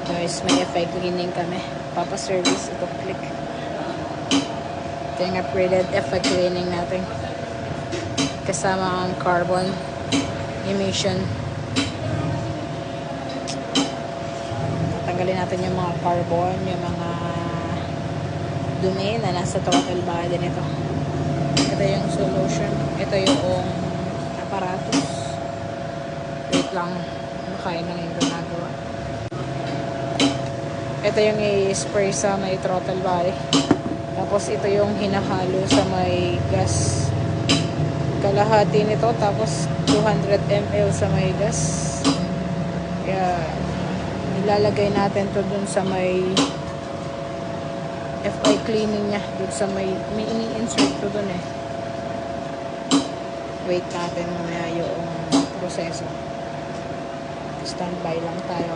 Guys, may FI cleaning kami. Papa-service. Ito, click. Ito yung upgraded FI cleaning natin. Kasama ang carbon emission. Tanggalin natin yung mga carbon, yung mga dumi na nasa throttle body nito. Ito yung solution. Ito yung aparatus. Wait lang. Makain lang yung ginagawa. Ito yung i-spray sa may throttle body. Tapos ito yung hinahalo sa may gas. Kalahati nito. Tapos 200 ml sa may gas. Kaya ilalagay natin to dun sa may FI cleaning niya. Dun sa may ini-insert to dun eh. Wait natin mamaya yung proseso. Standby lang tayo.